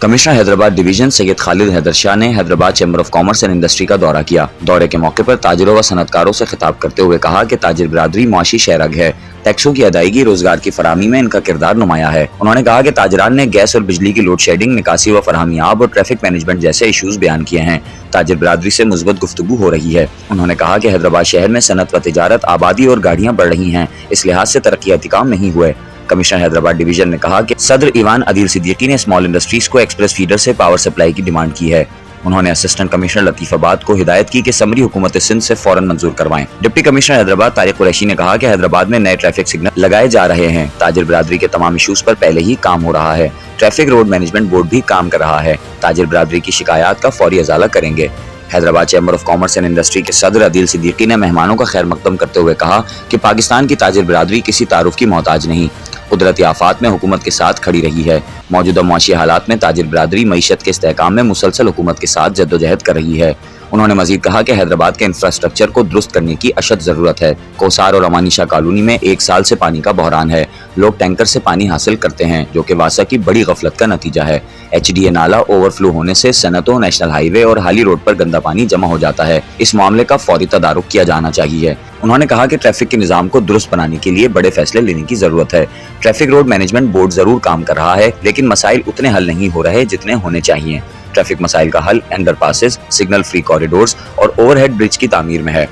Commissioner Hyderabad division سید خالد حیدر شاہ نے Hyderabad chamber of commerce and industry کا دورہ کیا۔ دورے کے موقع پر تاجروں و صنعتکاروں سے خطاب کرتے ہوئے کہا کہ تاجر برادری معاشی شہرگ ہے، ٹیکسوں کی ادائیگی، روزگار کی فراہمی میں ان کا کردار نمایاں ہے۔ انہوں نے کہا کہ تاجران نے گیس اور بجلی کی لوڈ شیڈنگ، نکاسی و فراہمی آب اور ٹریفک مینجمنٹ جیسے ایشوز بیان کیے ہیں۔ تاجر برادری سے مثبت گفتگو ہو رہی ہے۔ انہوں نے کہا کہ حیدرآباد شہر میں صنعت و تجارت، آبادی اور گاڑیاں بڑھ رہی ہیں، اس لحاظ سے ترقیاتی کام نہیں ہوئے۔ کمشنر حیدرآباد ڈویژن نے کہا کہ صدر ایوان عدیل صدیقی نے اسمال انڈسٹریز کو ایکسپریس فیڈر سے پاور سپلائی کی ڈیمانڈ کی ہے۔ انہوں نے اسسٹنٹ کمشنر لطیف آباد کو ہدایت کی کہ سمری حکومت سندھ سے فوراً منظور کروائیں۔ ڈپٹی کمشنر حیدرآباد طارق قریشی نے کہا کہ حیدرآباد میں نئے ٹریفک سگنل لگائے جا رہے ہیں۔ تاجر برادری کے تمام ایشوز پر پہلے ہی کام ہو رہا ہے۔ ٹریفک روڈ مینجمنٹ بورڈ بھی کام کر رہا ہے۔ تاجر برادری کی شکایات کا فوری ازالہ کریں گے۔ Hyderabad chamber of commerce and industry کے صدر عدیل صدیقی نے مہمانوں کا خیر مقدم کرتے ہوئے کہا کہ پاکستان کی تاجر برادری کسی تعارف کی محتاج نہیں، قدرتی آفات میں حکومت کے ساتھ کھڑی رہی ہے۔ موجودہ معاشی حالات میں تاجر برادری معیشت کے استحکام میں مسلسل حکومت کے ساتھ جدوجہد کر رہی ہے۔ انہوں نے مزید کہا کہ حیدرآباد کے انفراسٹرکچر کو درست کرنے کی اشد ضرورت ہے۔ کوسار اور امانی شاہ کالونی میں 1 سال سے پانی کا بحران ہے۔ لوگ ٹینکر سے پانی حاصل کرتے ہیں، جو کہ واسا کی بڑی غفلت کا نتیجہ ہے۔ HDA نالا اوور فلو ہونے سے صنعتوں، نیشنل ہائی وے اور حالی روڈ پر گندا پانی جمع ہو جاتا ہے۔ اس معاملے کا فوری تدارک کیا جانا چاہیے۔ انہوں نے کہا کہ ٹریفک کے نظام کو درست بنانے کے لیے بڑے فیصلے لینے کی ضرورت ہے۔ ٹریفک روڈ مینجمنٹ بورڈ ضرور کام کر رہا ہے، لیکن مسائل اتنے حل نہیں ہو رہے جتنے ہونے چاہیے۔ ٹریفک مسائل کا حل under passes, signal free corridors اور اوور ہیڈ برج کی تعمیر میں ہے۔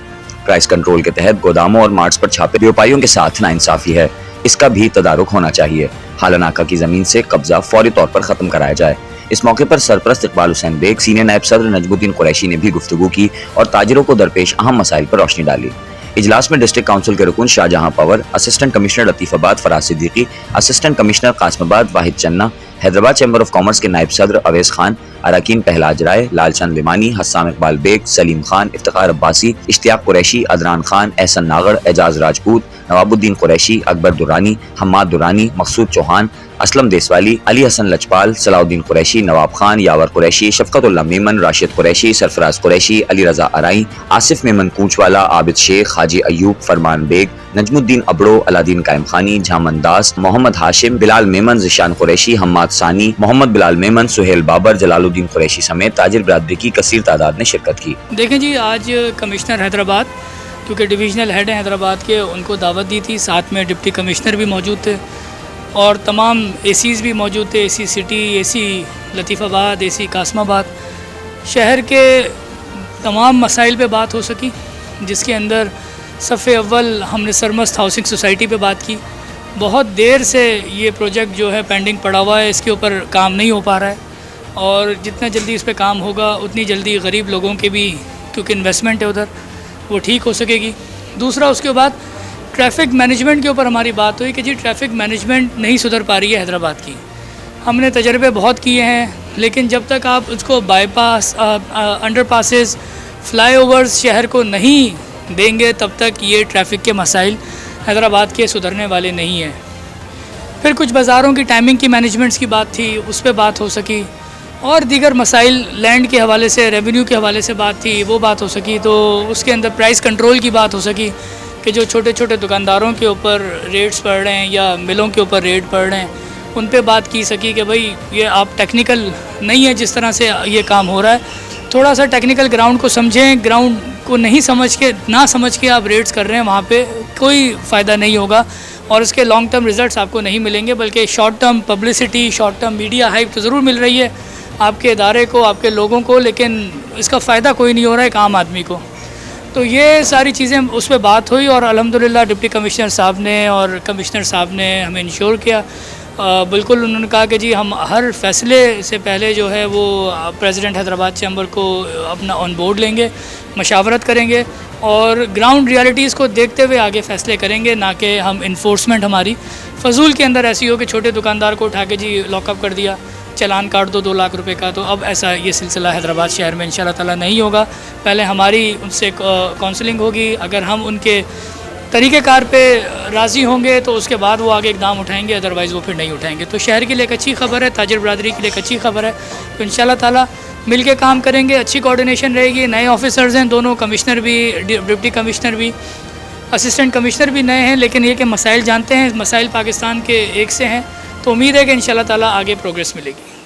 پرائس کنٹرول کے تحت گوداموں اور مارٹس پر چھاپے بیوپائیوں کے ساتھ ناانصافی ہے، اس کا بھی تدارک ہونا چاہیے۔ حالہ ناکہ کی زمین سے قبضہ فوری طور پر ختم کرایا جائے۔ اس موقع پر سرپرست اقبال حسین بیگ، سینئر نائب صدر نجم الدین قریشی نے بھی گفتگو کی اور تاجروں کو درپیش اہم مسائل پر روشنی ڈالی۔ اجلاس میں ڈسٹرکٹ کونسل کے رکن شاہجہاں پور، اسسٹنٹ کمشنر لطیف آباد فراز صدیقی، اسسٹنٹ کمشنر قاسم آباد واحد Channa, Hyderabad chamber of commerce کے نائب صدر اویس خان، اراکین پہلاج رائے، لال چند لمانی، حسام اقبال بیگ، سلیم خان، افتخار عباسی، اشتیاق قریشی، ادنان خان، احسن ناغر، اعجاز راجپوت، نواب الدین قریشی، اکبر درانی، حماد درانی، مقصود چوہان، اسلم دیسوالی، علی حسن لجپال، صلاح الدین قریشی، نواب خان، یاور قریشی، شفقت اللہ میمن، راشد قریشی، سرفراز قریشی، علی رضا ارائی، آصف میمن کوچ والا، عابد شیخ، حاجی ایوب، فرمان بیگ، نجم الدین ابڑو، علادین قائم خانی، جھامن داس، محمد ہاشم، بلال میمن، ذیشان قریشی، حماد ثانی، محمد بلال میمن، سہیل بابر، جلال الدین قریشی سمیت تاجر برادری کی کثیر تعداد نے شرکت کی۔ دیکھیں جی، آج کمشنر حیدرآباد کیونکہ ڈویژنل ہیڈ ہیں حیدرآباد کے، ان کو دعوت دی تھی، ساتھ میں ڈپٹی کمشنر بھی موجود تھے اور تمام ACs بھی موجود تھے، AC سٹی، AC لطیف آباد، AC قاسم آباد۔ شہر کے تمام مسائل پہ بات ہو سکی، جس کے اندر صف اول ہم نے سرمست ہاؤسنگ سوسائٹی پہ بات کی۔ بہت دیر سے یہ پروجیکٹ جو ہے پینڈنگ پڑا ہوا ہے، اس کے اوپر کام نہیں ہو پا رہا ہے اور جتنا جلدی اس پہ کام ہوگا اتنی جلدی غریب لوگوں کے بھی، کیونکہ انویسٹمنٹ ہے ادھر، وہ ٹھیک ہو سکے گی۔ دوسرا، اس کے بعد ٹریفک مینجمنٹ کے اوپر ہماری بات ہوئی کہ جی ٹریفک مینجمنٹ نہیں سدھر پا رہی ہے حیدرآباد کی۔ ہم نے تجربے بہت کیے ہیں، لیکن جب تک آپ اس کو by pass, under passes, fly overs شہر کو نہیں دیں گے، تب تک یہ ٹریفک کے مسائل حیدرآباد کے سدھرنے والے نہیں ہیں۔ پھر کچھ بازاروں کی ٹائمنگ کی مینجمنٹس کی بات تھی، اس پہ بات ہو سکی، اور دیگر مسائل لینڈ کے حوالے سے، ریونیو کے حوالے سے بات تھی، وہ بات ہو سکی۔ تو اس کے اندر پرائس کنٹرول کی بات ہو سکی کہ جو چھوٹے چھوٹے دکانداروں کے اوپر ریٹس پڑ رہے ہیں یا ملوں کے اوپر ریٹ پڑ رہے ہیں، ان پہ بات کی سکی کہ بھائی یہ آپ ٹیکنیکل نہیں ہے جس طرح سے یہ کام ہو رہا ہے، تھوڑا سا ٹیکنیکل گراؤنڈ کو سمجھیں، گراؤنڈ کو نہیں سمجھ کے آپ ریٹس کر رہے ہیں، وہاں پہ کوئی فائدہ نہیں ہوگا اور اس کے لانگ ٹرم ریزلٹس آپ کو نہیں ملیں گے، بلکہ short term publicity, short term media hype تو ضرور مل رہی ہے آپ کے ادارے کو، آپ کے لوگوں کو، لیکن اس کا فائدہ کوئی نہیں ہو رہا ہے ایک عام آدمی کو۔ تو یہ ساری چیزیں اس پہ بات ہوئی اور الحمدللہ ڈپٹی کمشنر صاحب نے اور کمشنر صاحب نے ہمیں انشور کیا۔ بالکل انہوں نے کہا کہ جی ہم ہر فیصلے سے پہلے جو ہے وہ پریزیڈنٹ حیدرآباد چیمبر کو اپنا آن بورڈ لیں گے، مشاورت کریں گے اور گراؤنڈ ریالٹیز کو دیکھتے ہوئے آگے فیصلے کریں گے، نہ کہ ہم انفورسمنٹ ہماری فضول کے اندر ایسی ہو کہ چھوٹے دکاندار کو اٹھا کے جی لاک اپ کر دیا، چلان کاٹ دو 2 لاکھ روپے کا۔ تو اب ایسا یہ سلسلہ حیدرآباد شہر میں انشاءاللہ تعالیٰ نہیں ہوگا۔ پہلے ہماری ان سے کاؤنسلنگ ہوگی، اگر ہم ان کے طریقہ کار پہ راضی ہوں گے تو اس کے بعد وہ آگے اقدام اٹھائیں گے، ادروائز وہ پھر نہیں اٹھائیں گے۔ تو شہر کے لیے ایک اچھی خبر ہے، تاجر برادری کے لیے ایک اچھی خبر ہے، تو انشاءاللہ تعالیٰ مل کے کام کریں گے، اچھی کوارڈینیشن رہے گی۔ نئے آفیسرز ہیں دونوں، کمشنر بھی، ڈپٹی کمشنر بھی، اسسٹنٹ کمشنر بھی نئے ہیں، لیکن یہ کہ مسائل جانتے ہیں، مسائل پاکستان کے ایک سے ہیں، تو امید ہے کہ انشاءاللہ تعالیٰ آگے پروگریس ملے گی۔